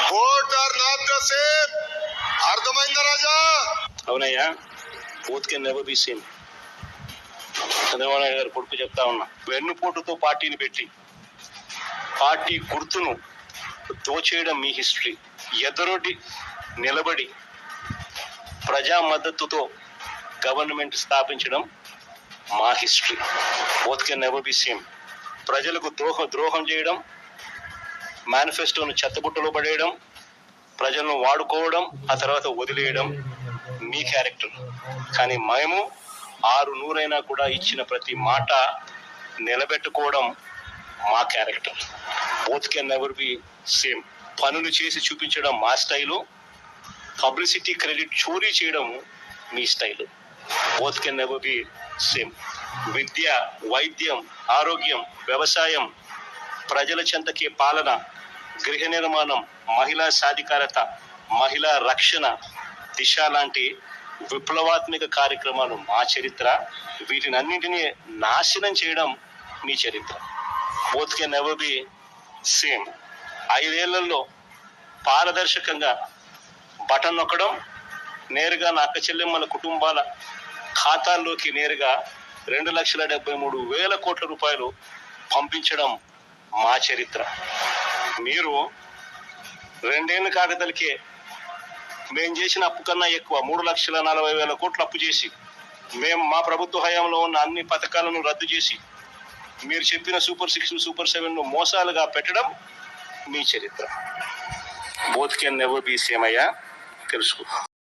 Both are not the same. అర్థమైందా రాజా? అవునయ్యా, both can never be same. Chandrababu Naidu గారు కొడుకు చెప్తా ఉన్నా, వెన్నుపోటుతో పార్టీని పెట్టి పార్టీ గుర్తును దోచేయడం మీ హిస్టరీ. ఎదురొడ్డి నిలబడి ప్రజా మద్దతుతో గవర్నమెంట్ స్థాపించడం మా history. Both can never be same. ప్రజలకు ద్రోహం చేయడం, మేనిఫెస్టోను చెత్తబుట్టలో పడేయడం, ప్రజలను వాడుకోవడం, ఆ తర్వాత వదిలేయడం మీ క్యారెక్టర్. కానీ మేము 600 కూడా ఇచ్చిన ప్రతి మాట నిలబెట్టుకోవడం మా character. Both can never be same. పనులు చేసి చూపించడం మా స్టైలు, పబ్లిసిటీ క్రెడిట్ చోరీ చేయడం మీ style. Both can never be same. విద్య, వైద్యం, ఆరోగ్యం, వ్యవసాయం, ప్రజల చెంతకే పాలన, గృహ నిర్మాణం, మహిళా సాధికారత, మహిళా రక్షణ, దిశ లాంటి విప్లవాత్మక కార్యక్రమాలు మా చరిత్ర. వీటిని అన్నింటినీ నాశనం చేయడం మీ చరిత్ర. Both can never be same. 5 ఏళ్లలో పారదర్శకంగా బటన్ నొక్కడం, నేరుగా నా అక్క చెల్లెమ్మల కుటుంబాల ఖాతాల్లోకి నేరుగా 2,73,000 కోట్ల రూపాయలు పంపించడం మా చరిత్ర. మీరు 2 ఏళ్ళు కాకతలకే మేము చేసిన అప్పు కన్నా ఎక్కువ 3,40,000 కోట్లు అప్పు చేసి, మేము మా ప్రభుత్వ హయాంలో ఉన్న అన్ని పథకాలను రద్దు చేసి, మీరు చెప్పిన సూపర్ 6, సూపర్ 7 మోసాలుగా పెట్టడం మీ చరిత్ర. Both can never be same అయ్యా, తెలుసుకో.